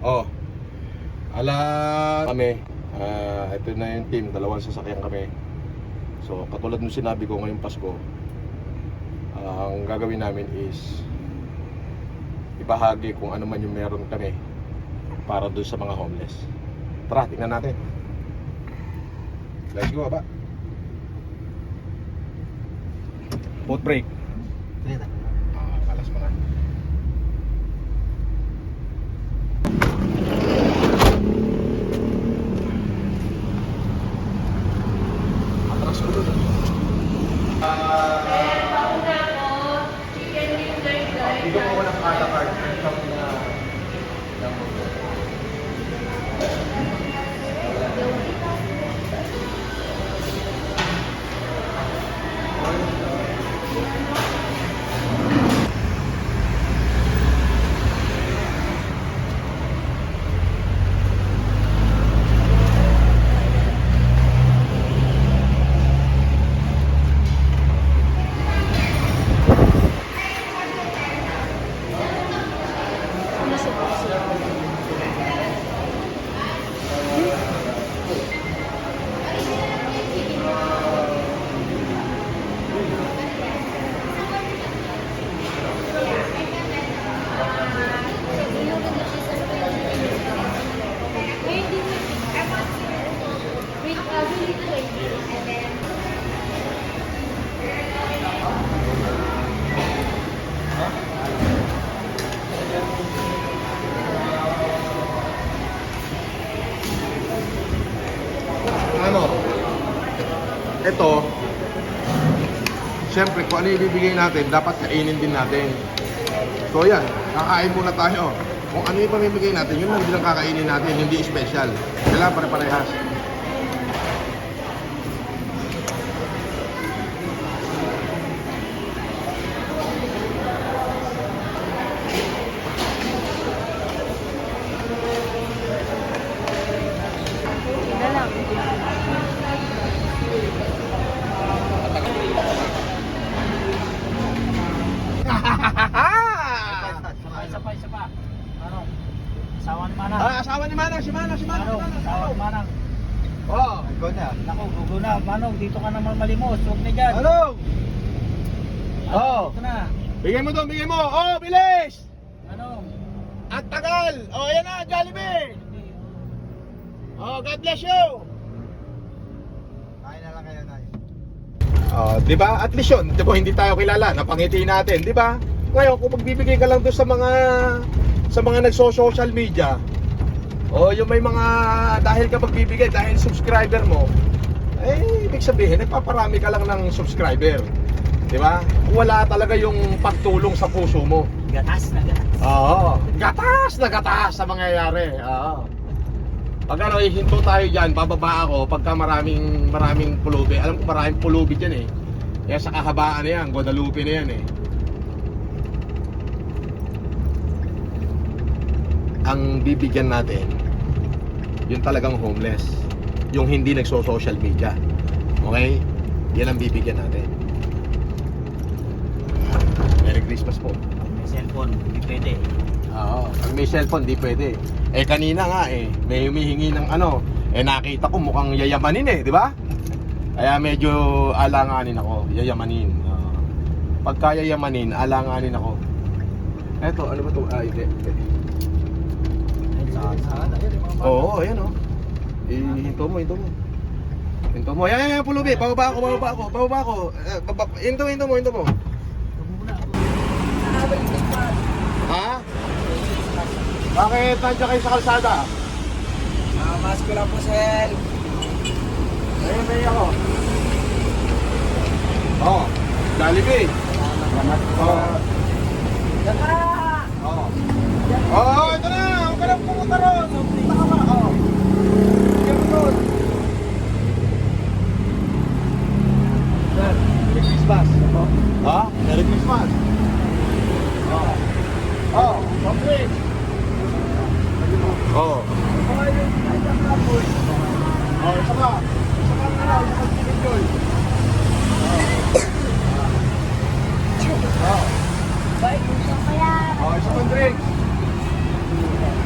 Oh, kami. Ito na yung team, dalawang sasakyan kami. So, katulad nung sinabi ko ngayong Pasko, ang gagawin namin is ibahagi kung ano man yung meron kami para doon sa mga homeless. Tara, tingnan natin. Let's go, ba? Foot brake. Kalas pa na. Atras ko doon. Dito ko walang card. Ito, siyempre kung ano ibibigay natin, dapat kainin din natin. So yan, kakain muna tayo. Kung ano yung pamimigay natin, yun lang din ang kakainin natin, hindi special. Kailangan pare-parehas. Isa pa. Ano? Asawa ni Manang. Asawa ni Manang, si Manang. Asawa ni Manang. Oh, Go na. Naku, gugo na. Manong, dito ka naman malimos. Huwag na dyan. ano? Oh. Dito na. Bigay mo doon, bigay mo. Oh, bilis! Manong. At tagal. Oh, ayan na, Jollibee. Oh, God bless you. Kain na lang kayo, Nay. Oh, 'di ba? At least 'yun, 'di ba, hindi tayo kilala, napangiti natin, 'di ba? Ngayon, kung magbibigay ka lang doon sa mga nagso-social media, o yung may mga dahil ka magbibigay dahil subscriber mo, eh ibig sabihin nagpaparami ka lang ng subscriber. 'Di ba? Wala talaga yung pagtulong sa puso mo. Gatas na gatas. Oo, gatas sa mangyayari. Oo. Pag ano, hinto tayo dyan, bababa ako pagka maraming pulubi. Alam ko maraming pulubi dyan eh. Kaya sa kahabaan na yan, Guadalupe na yan eh. Ang bibigyan natin, yung talagang homeless. Yung hindi nagso-social media. Okay? Yan ang bibigyan natin. Merry Christmas po. May cellphone, hindi pwede. Oo, pag may cellphone, di pwede. Eh kanina nga eh, may humihingi ng ano, eh nakita ko mukhang yayamanin eh, di ba? Kaya medyo alanganin ako, yayamanin. Pagka yayamanin, alanganin ako. Eto, ano ba to? Hindi. Oo, ayan oh. Hinto mo. Hinto mo. Yan, pulubi. Bababa ako. Hinto mo. Ha? Bakit nandiyan kayo sa kalsada? Mas ko lang po, sir. Ayun, may ako. Oo, Jollibee. Oo, ito na. Huwag ka lang pumunta ron. Pumunta ka ba? Oo. Sige mo doon. Sir, Merry Christmas. Ha? Merry Christmas. Okay. Oo. Isa pa. Isa pang drink.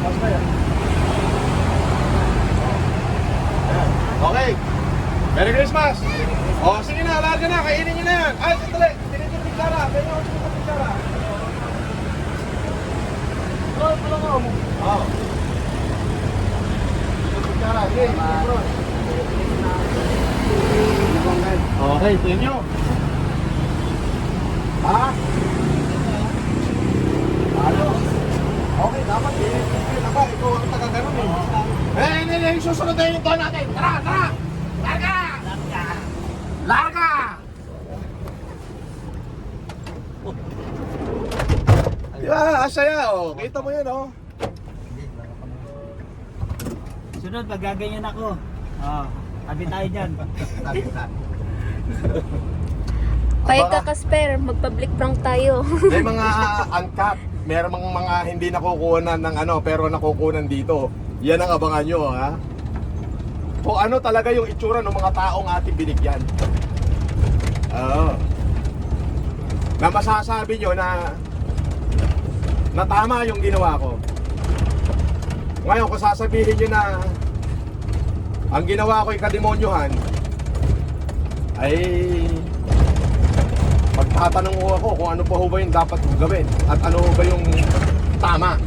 Basta yan. Oo. Kutsara, sige. Okay, tingin nyo. Ha? Ayos. Okay, dapat eh. Aba, ikaw ang taga-ganon eh. Hindi, susunod na yung tono natin. Tara, tara! Larga! Larga! Di ba, asaya oh. Kita mo yun oh. Sunod, magaganyan ako. Tabi tayo dyan. Pahit ka, Casper, magpa-public prank tayo. May mga uncut. Meron mga hindi nakukunan ng ano, pero nakukunan dito. Yan ang abangan nyo, ha? Kung ano talaga yung itsura ng mga taong ating binigyan. Oo. Na masasabi nyo na tama yung ginawa ko. Ngayon, kung sasabihin nyo na ang ginawa ko ay kademonyohan, ay pagtatanong ko ako kung ano pa ho ba yung dapat kong gawin at ano ho ba yung tama.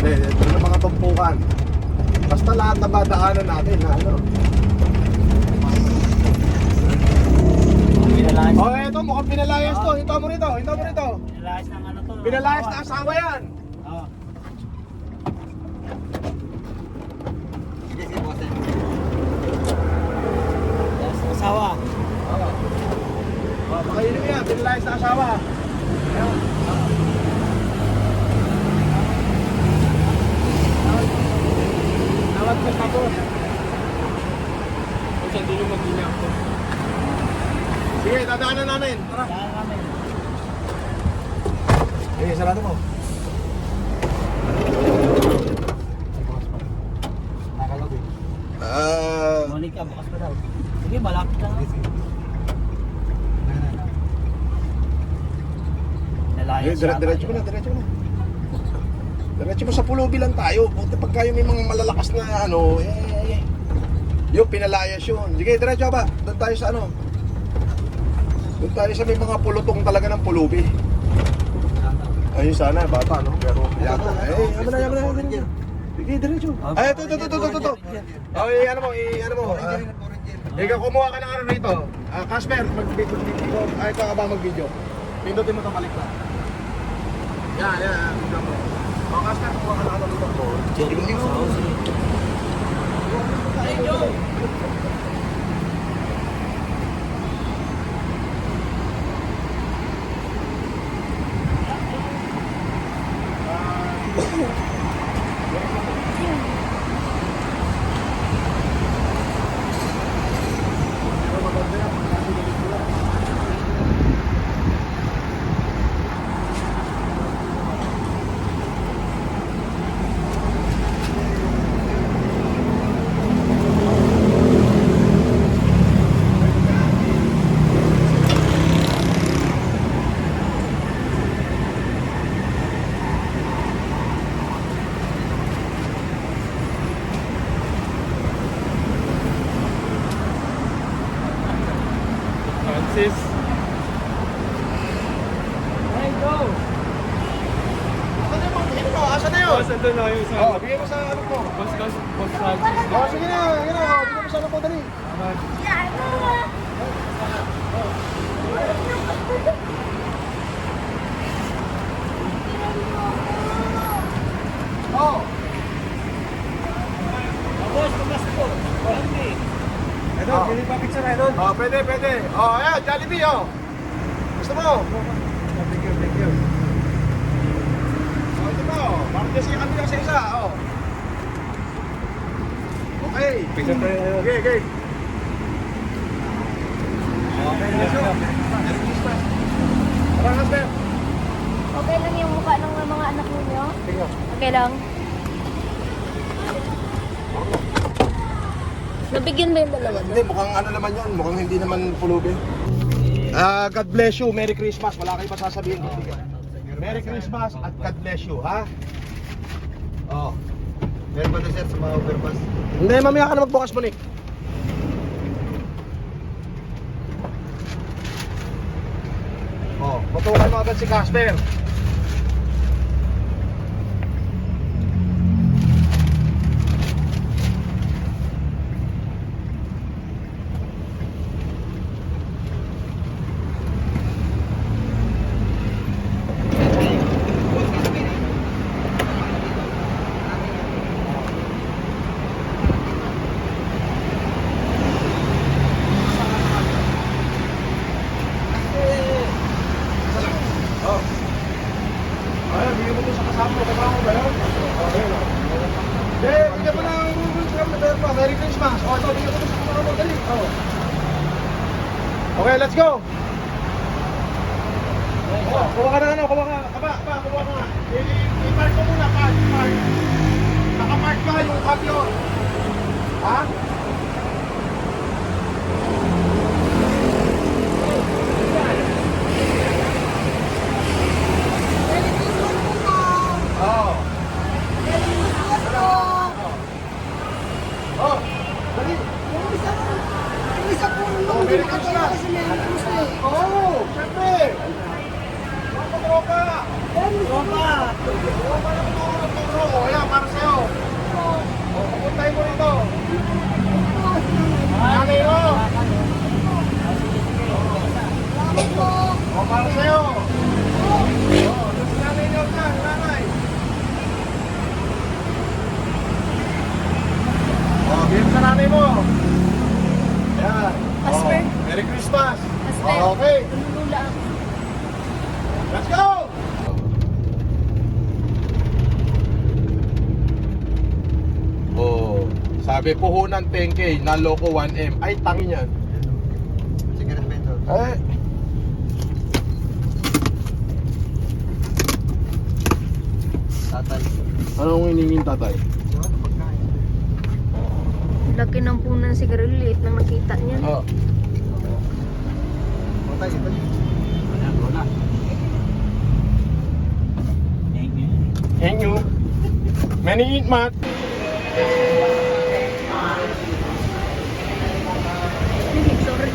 Ito na mga tumpukan. Basta lahat na badaanan natin na ano. Pinalayas. Oh, eto mukhang pinalayas to. Hinto mo rito, hinto mo rito. Pinalayas ng ano to. Pinalayas na asawa yan. Oo. Pinalayas ng asawa. Oh, makainin mo yan, pinalayas na asawa. Ayun. Tawag ko sa boss. Kasi hindi nyo mag-inap ko. Sige, dadaanan namin. Tara. Kaya namin. Sige, sarado mo. Monica, bukas pa daw. Sige, malapit lang. Nalayas siya. Diretso mo na, diretso mo na. Diretso mo sa pulubi lang tayo. Buti pag kayo may mga malalakas na ano, yung pinalayas yun. Sige, diretso ba? Doon tayo sa ano. Doon tayo sa may mga pulutong talaga ng pulubi. Ayun sana, bata, no? Pero, yata. Yaman na. Sige, diretso. Ay, ito. Ay, ano mo, ikaw kumuha ka ng ano rito. Casper, mag-video. Ay, ikaw ka ba mag-video? Pindutin mo ito balik na. Yan. Tignan mo. Casper, kumuha ka ng ano rito. Francis. Hey, go! Asan na yun? Boss, ando na yung sa... Oh, bigay mo sa ano ko. Boss Francis. Oh, sige na. Bigay mo sa ano ko, dali. Oh. Boss, tumas ko. Hindi. Ito, pili pa picture ito. Oh, pwede. Oh, ayan, Jollibee, oh. Gusto mo? Thank you. Oh, ito po. Martes yung kami sa isa, oh. Okay. Picture tayo ngayon. Okay. Okay, let's go. Tara, Casper. Okay lang yung mukha ng mga anak ninyo? Tingnan. Okay lang. Nabigyan ba yung dalawa? Hindi, mukhang ano naman yun. Mukhang hindi naman pulubi. God bless you. Merry Christmas. Wala kayo masasabihin. Merry Christmas at God bless you, ha? Oh. Meron ba na sir sa mga overpass? Hindi, mamaya ka na magbukas, Monique. Putukan mo agad si Casper. Oh. Ay, bigyan mo to sa kasama mo. Kasama mo ba yun? Okay. Bigyan mo na Merry Christmas. O, ito, bigyan mo to sa kasama mo. Dali. Oh. Okay, let's go. Oh, kuha ka na ano, kuha ka. Kuha ka. I-park ko muna, park. Nakapark ka yung kamyon. Ha? Oh. Oh, dali. Oh, Merry Christmas. Oh, syempre. Tropa. Tropa na turo. Oh, yan, para sa'yo. Oh, pupuntay mo rito. Nanay mo. Oh, para sa'yo. Oh, doon si nanay niyo na, nanay. Oh, bigyan sa nanay mo. Yan. Casper. Oh, Merry Christmas. Casper. Oh, okay. Lula ako. Let's go! Oh, sabi puhunan 10K, naloko 1M. Ay, tangin yan. Cigarette bento. Eh. Tatay. Anong hiningin tatay? Diba? Pagkain. Laki ng puno ng sigarilyo. Liit nang nakita niya. Oh. Tatay, ito. Thank you. Many eat, Matt. Sorry.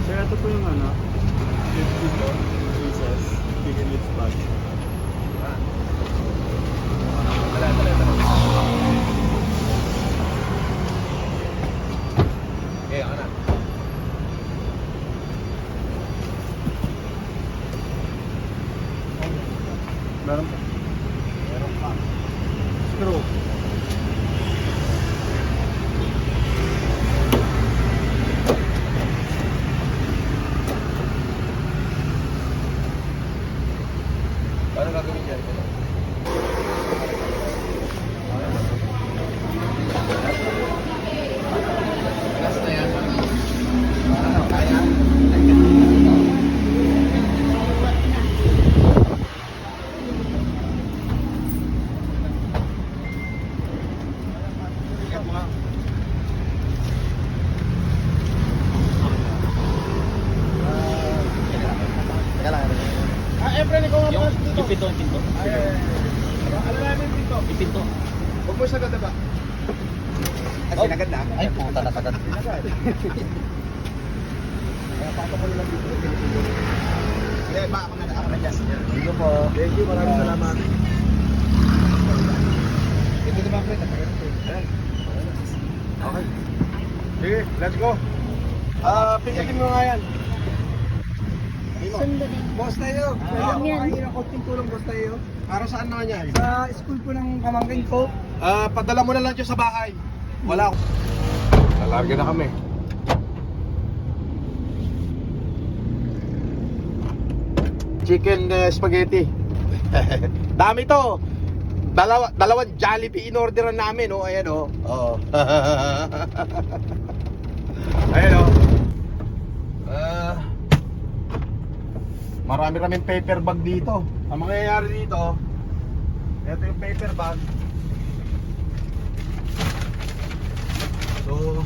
Sir, ito po yung ano? Jesus. Chicken lips bag. Okay, ako na. Meron pa. Meron pa. Screw. Paano gagawin dyan? Last na yan. Ano, kaya? Teka lang. Efren, ikaw nga mga dito. Yung pinto. Ano namin dito? Yung pinto. Huwag mo siya ganda ba? Ay, sinagad na. Ay, puta na sagad. Kaya papapalo lang dito. Hindi, ba ako na-adjust. Thank you po. Thank you, maraming salamat. Ito diba, Fred? Okay. Sige, let's go. Pindutin mo nga yan. Sandali. Boss tayo. Alam yan. Pwede ng konting tulong, boss tayo. Para saan naman yan? Sa school po ng pamangkin ko. Padala mo na lang dyan sa bahay. Wala ako. Lalarga na kami. Chicken spaghetti. Dami to. Dalawang Jollibee in-orderan namin, oh. Ayan, oh. Oh. Ayan, oh. Marami kaming paper bag dito. Ang mangyayari dito, ito yung paper bag. So,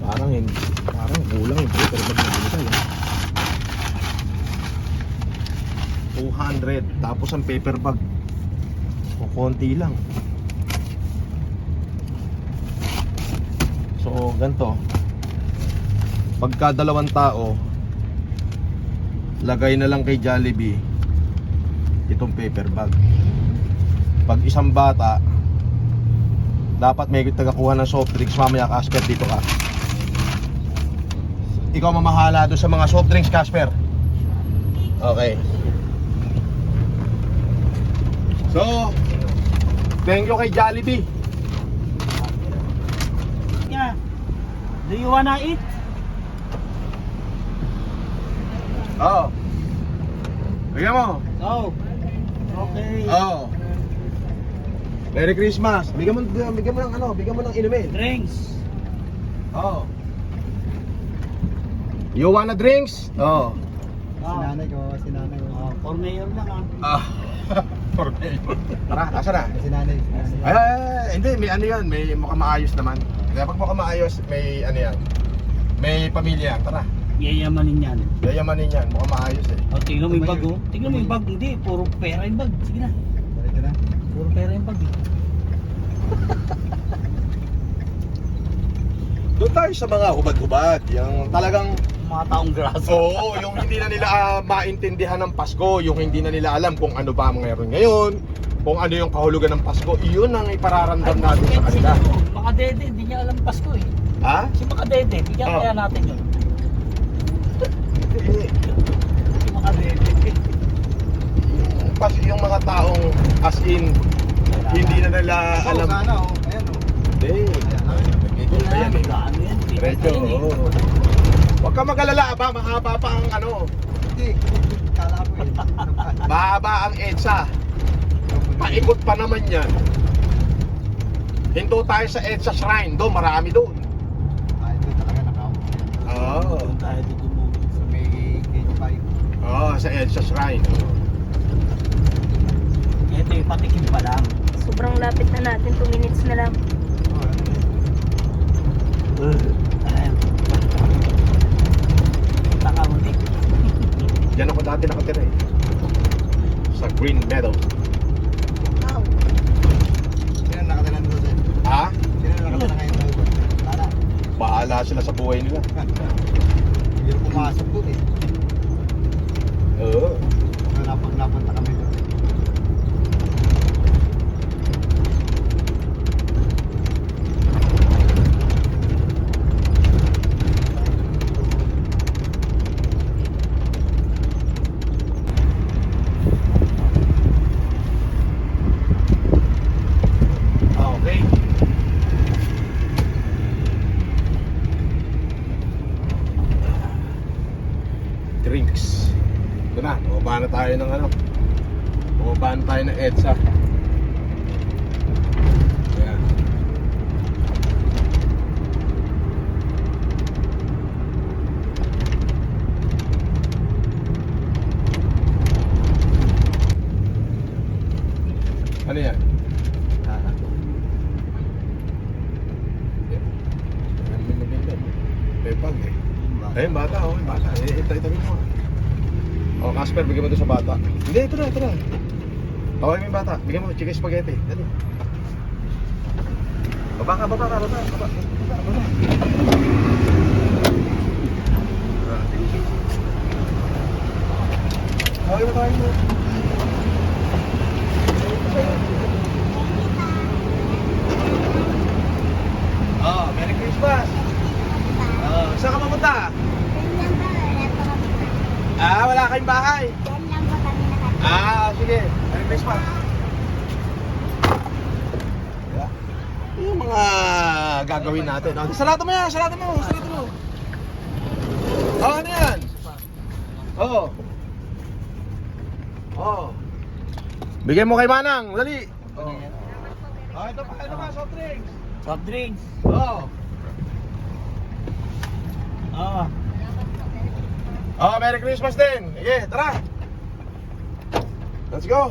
parang kulang yung paper bag na dito. 300. Tapos ang paper bag, konti lang. So, ganito. Pagka 2 tao, lagay na lang kay Jollibee itong paper bag. Pag isang bata, dapat may tagakuha ng soft drinks. Mamaya, Casper, dito ka. Ikaw mamahala doon sa mga soft drinks, Casper. Okay. So, thank you kay Jollibee. Yeah. Do you wanna eat? Oo. Bigyan mo. Oh. Okay. Oo. Merry Christmas. Bigyan mo ng ano, bigyan mo ng inumin. Drinks. Oo. You wanna drinks? Oo. Sinanay ko, sinanay ko. Oh, for mayor lang Ah. Tara, asa na? Sinanay. Hindi, may ano yan, may mukhang maayos naman. Kaya pag mukhang maayos, may ano yan. May pamilya, tara. Yayamanin yan. Yayamanin yan, mukhang maayos eh. Oh, tingnan mo yung bag oh. Tingnan mo yung bag. Hindi, puro pera yung bag. Sige na. Dito na. Puro pera yung bag eh. Doon tayo sa mga hubad-hubad, yung talagang Mga taong grasa. oo, yung hindi na nila maintindihan ng Pasko, yung hindi na nila alam kung ano ba ang meron ngayon, kung ano yung kahulugan ng Pasko, iyon ang ipararamdam natin sa kanila. Mga dede, hindi niya alam Pasko eh. Ha? Si mga dede, bigyan Oh. kaya natin yun. Eh, Si mga dede. yung mga taong as in, hindi na nila alam. Sana oh. Ayan oh. Hindi. Nagkikita yan eh. Ano yan? Diretso, Yan eh. oo. Huwag ka mag-alala, mahaba pa ang ano, Hindi. Kala ko eh. Ano pa? mahaba ang EDSA. Paikot pa naman yan. Hinto tayo sa EDSA Shrine, doon marami doon. Ah, ito talaga nakaupo. Oo. Doon tayo tutumukin. So may gate 5. Oo, sa EDSA Shrine. Ito yung patikim pa lang. Sobrang lapit na natin, 2 minutes na lang. Ayan. Taka mo din. Diyan ako dati nakatira eh. Sa Green Meadows. Wow. Sino nakatala nito sir? Ha? Sino nakatala ngayon doon? Wala. Bahala sila sa buhay nila. Hindi ko pumasok doon eh. Oo. Pag napunta kami doon. Okay. Drinks. Ito na, bumaba na tayo ng ano. Bumaba na tayo ng EDSA. Ayan. Ano yan? May bag eh. Ayun, bata, oh, may bata. Itabi mo. Oh, Casper, bigyan mo ito sa bata. Hindi, ito na, ito na. Okay, may bata. Bigyan mo, chicken spaghetti. Dali. Baba ka, baba ka, baba. Baba, baba, baba. Okay na tayo mo. Oh, Merry Christmas! Oh, saan ka mapunta? Ah, wala kayong bahay? Ah, sige. Merry Christmas. Yeah. Yung mga gagawin natin. Oh, sarado mo yan, sarado mo, sarado mo. Oh, ano yan? Oh. Oh. Bigyan mo kay Manang, dali. Oh. Oh, ito pa, soft drinks. Soft drinks. Oh. Oh. Oh, Merry Christmas din. Sige, tara. Let's go.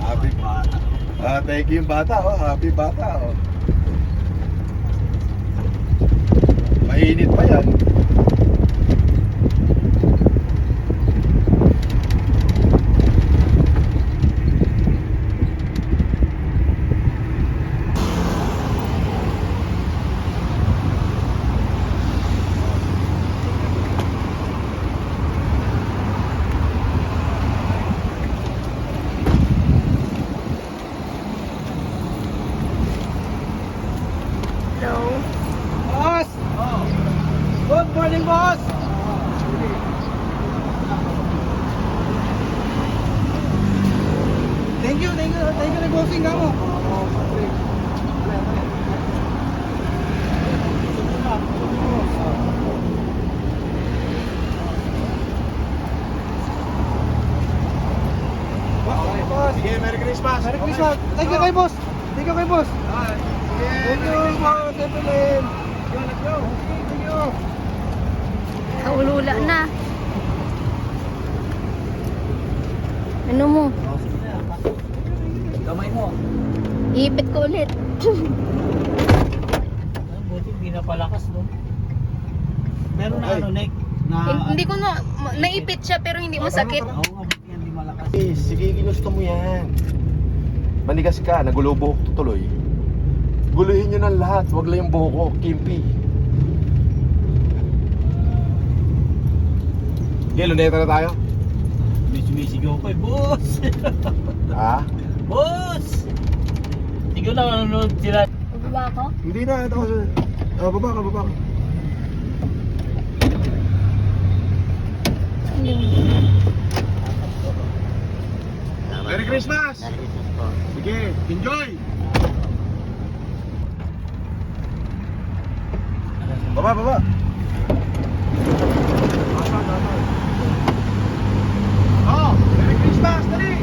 Happy bata. Thank you bata, oh. Happy bata, oh. Mainit pa yan. Hello? Boss! Good morning, boss! Thank you na bossing ka mo. Boss. Sige, Merry Christmas. Merry Christmas. Thank you kay boss. Thank you kay boss. Thank you, boss. Evelyn. Thank you. Naulula na. Ano mo? Kamay mo. Iipit ko ulit. Buti hindi na palakas no. Meron na Ay. ano, Nick? Na... Hindi ko na, naipit siya pero hindi masakit. Oo nga, buti yan, hindi malakas. Sige, ginusto mo yan. Manigas ka, nagulubok tuloy. Guluhin nyo ng lahat, wag lang yung buho ko, kimpi. Okay, luneta na tayo. May sumisigaw ko eh, boss! Ha? Boss! Hindi ko na nanonood sila. Baba ako? Hindi na, ito kasi. Baba ka. Merry Christmas! Sige, enjoy! Baba. Oh, Merry Christmas, dali!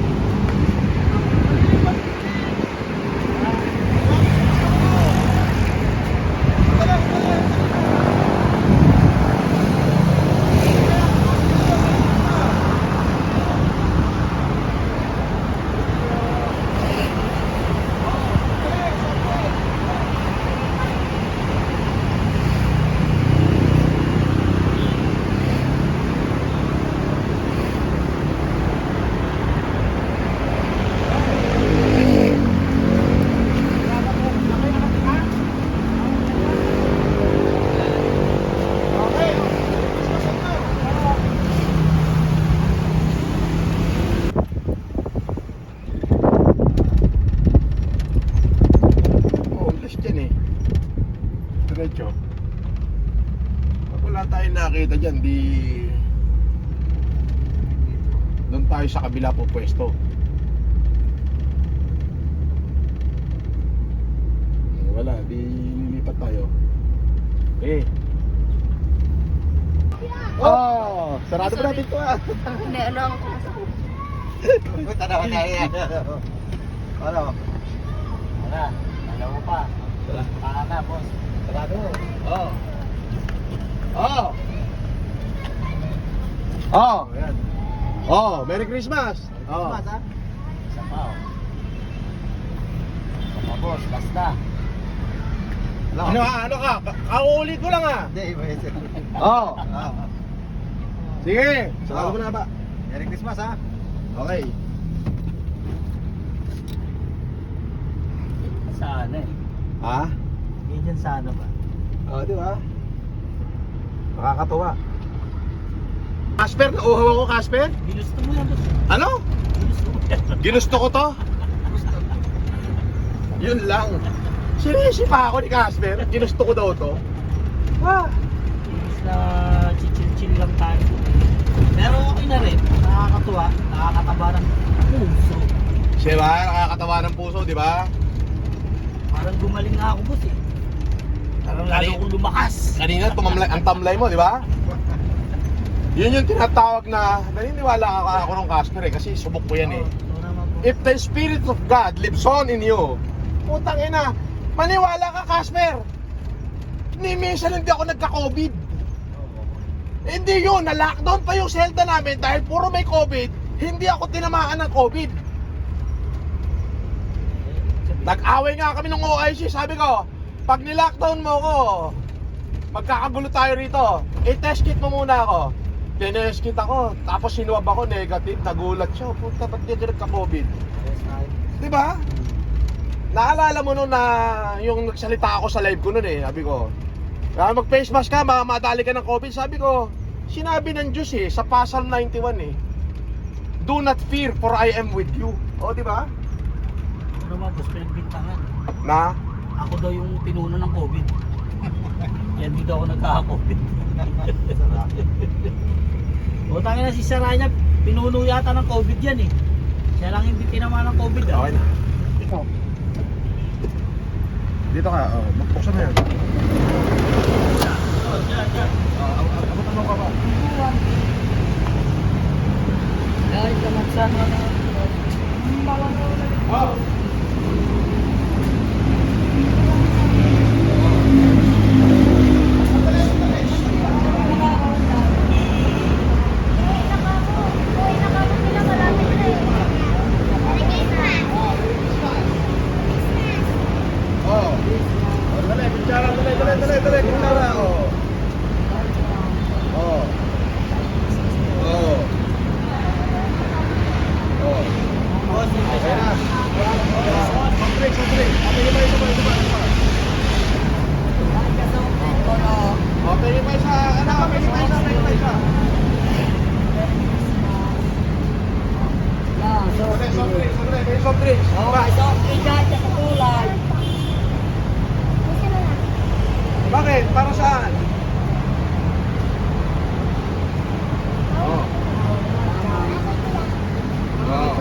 Diretso. Pag wala tayong nakita dyan, di doon tayo sa kabila po pwesto. Wala, di lilipat tayo. Eh. Oh, sarado ba natin ito ah? Hindi, ano ang... Tanaw na yan. Ano? Wala, alam mo pa. Para na, boss. Sarado. Ayan. Oh, Merry Christmas. Christmas, ha? Isa pa, oh. Isa pa, boss. Basta. Ano ka? Kauulit ko lang ah. Hindi, iba yun. Oh. Sige, sarado mo na ba? Merry Christmas, ha? Okay. Sana eh. Ha? Ganyan sana ba? Oh, di ba? Nakakatuwa. Casper, nauhaw ako, Casper? Ginusto mo yan, boss. Ano? Ginusto mo yan. Ginusto ko to? Yun lang. Seryoso pa ako ni Casper. Ginusto ko daw to. Imbis na chill-chill lang tayo. Pero okay na rin. Nakakatuwa. Nakakataba ng puso. Diba? Nakakatawa ng puso, di ba? Parang gumaling nga ako, boss eh. Parang lalo akong lumakas. Kanina, ang tamlay mo, di ba? Yun yung tinatawag na naniniwala ako ng Casper eh, kasi subok ko yan eh. Oo naman, boss. If the Spirit of God lives on in you, putang ina, maniwala ka, Casper. Ni minsan hindi ako nagka-COVID. Hindi yun, na-lockdown pa yung Zelda namin dahil puro may COVID, hindi ako tinamaan ng COVID. Nag-away nga kami ng OIC, sabi ko, pag ni-lockdown mo ko, magkakagulo tayo rito. I-test kit mo muna ako. Tinest kit ako, tapos sinuwab ako, negative, nagulat siya. Puta, ba't di nagka-COVID? Di ba? Naalala mo nun na yung nagsalita ako sa live ko nun eh, sabi ko, mag-face mask ka, madali ka ng COVID. Sabi ko, sinabi ng Diyos eh, sa Psalm 91 eh, do not fear for I am with you. O, di ba? Ano ba, boss, pinagbintangan. Na? Ako daw yung pinuno ng COVID. Yan dito ako nagkaka-COVID. Utangin na si Saraya, pinuno yata ng COVID yan eh. Siya lang hindi tinama ng COVID ah. Okay na. Dito ka, buksan na yan. Abutan mo ka ba? Ay, kamatsan mo na. Oh! Oh. Dali, kutsara, dali, kutsara. Oh. Oh. Oh. Oh. Okay na. Soft drink. Okay, pa isa. Ano, pa isa. Soft drink. Bakit? Para saan? Oh. Oh. Oh.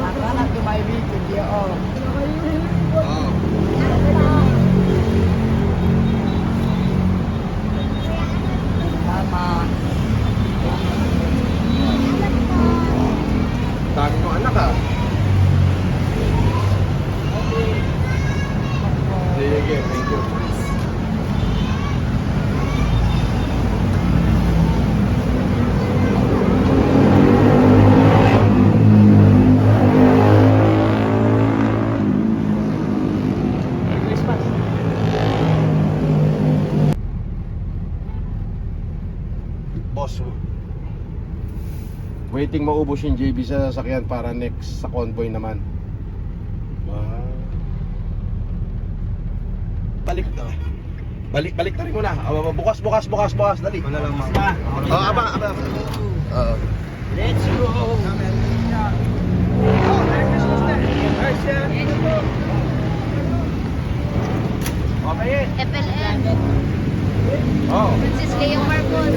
Dami mo anak ah. Sige, thank you. Boss, waiting maubos yung JB sa sasakyan para next sa convoy naman. Balik na. Balik na rin ko na. Bukas, dali. Wala lang ma'am. Aba. Let's go! Okay. FLN. Oh. Princess Leia Marcos.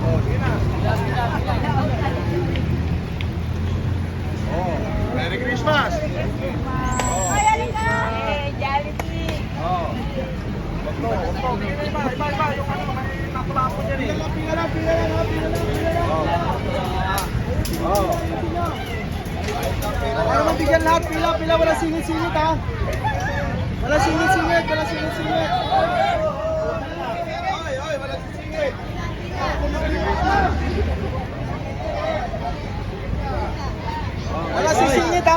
Oh, sige na. Oh, Merry Christmas. Oh. Oh. Wag to. Iba. Yung ano, may nakulapon yan eh. Pila lang. Oh. Para mabigyan lahat, pila, wala singit-singit ha. Wala singit-singit. Oy, wala sisingit.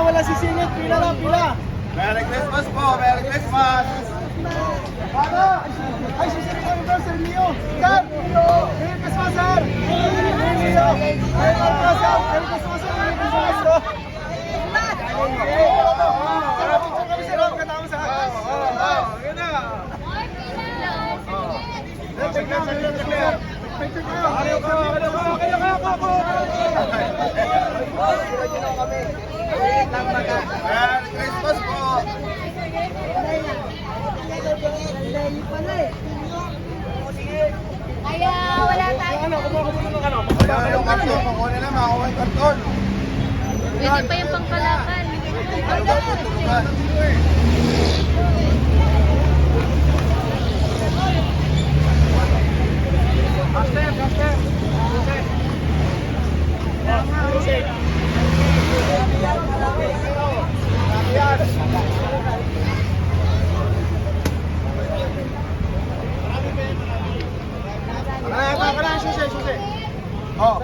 Wala sisingit, pila lang, pila. Merry Christmas po, Merry Christmas. Para! Ay, sisingit kami bro, Sir Leo. Sir! Merry Christmas, sir! Merry Leo! Merry Christmas, sir! Merry Christmas, sir! Merry Christmas! Para picture kami sir, katama sa akin. Yun na. Picture kayo. Ayaw ka. Merry Christmas po. Kaya wala tayo. Kaya yung karton, kukunin na, makuha yung karton. Pwede pa yung pangkalakan. Susi. Oh.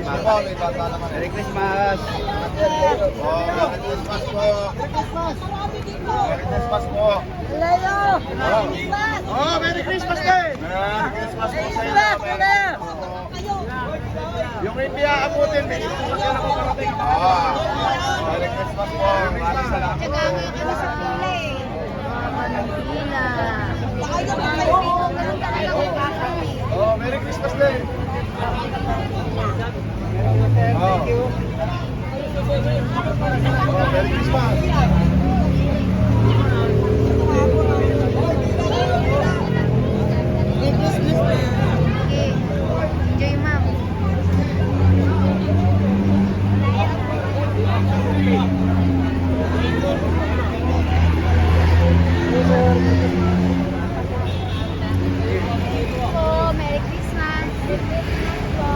Merry Christmas! Merry Christmas po! Merry Christmas po! Oh, Merry Christmas din! Merry Christmas po sa inyo! Yung hindi aabutin, may ito sa kaya ko parating. Merry Christmas po! Maraming salamat po! Oh, Merry Christmas din! Thank you. Oh, Merry Christmas! Okay. Enjoy, ma'am. po. Merry Christmas. Merry Christmas po.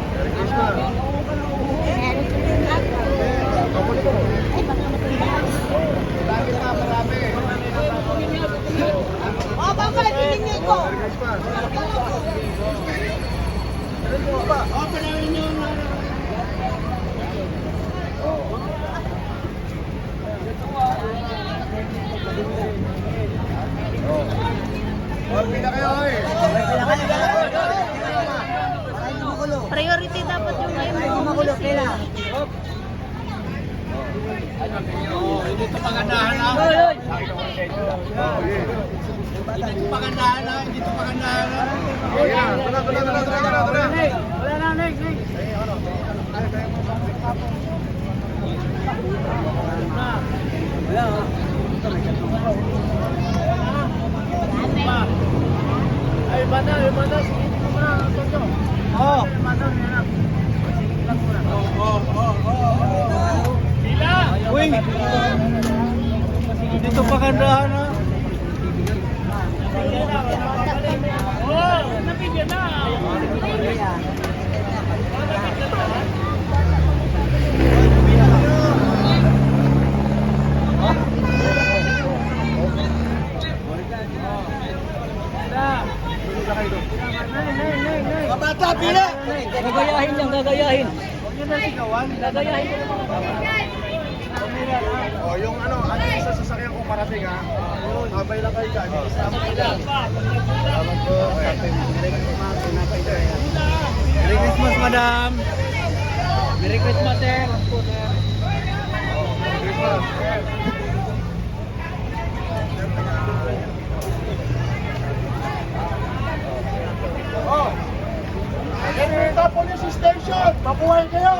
Merry Christmas! Merry Christmas po. Lagi na marami! Oh, Papa, titingin ko. Merry Christmas! Orbi na kayo eh! Priority dapat yung ngayon. Dito pagandahan na. Dito pagandahan na. Dito pagandahan na. Oh, yeah. Tara. Wala na, next. Ay, bata. Sige, dito muna. Oh. Pila! Uy! Dito pagandahan na. Oh, nabigyan na. Bata, pila! Gagayahin lang, gagayahin. Huwag nyo na sigawan. Gagayahin. Oh, yung ano isa sa sasakyan ko parating ha. Abay lang kayo dyan. Salamat po. Salamat po. Merry Christmas, madam. Merry Christmas, sir. Christmas. Oh! Ganito police station! Mabuhay kayo!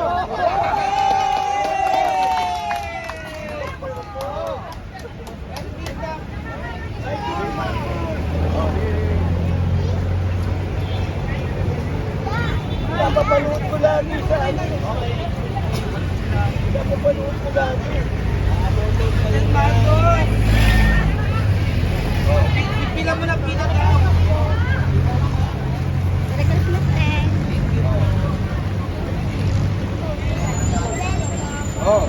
Napapanood ko lagi sa ano. Napapanood ko lagi. Pila mo na, pila daw. Merry Christmas din. Oh.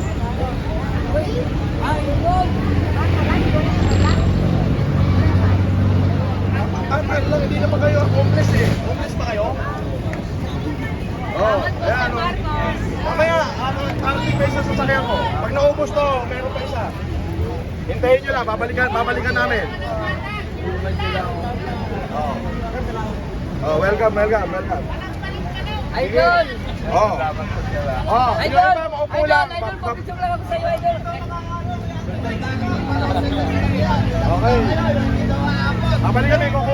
Ano lang, hindi naman kayo homeless eh. Homeless ba kayo? Oh, ayan. Mamaya, parating pa isa sa sasakyan ko. Pag naubos to, meron pa isa. Hintayin nyo lang, babalikan namin. Oh. Oh, welcome. Idol! Oh. Oh, Idol! ba, maupo lang. Pag-picture lang ako sa'yo, Idol. Okay. Babalikan kami,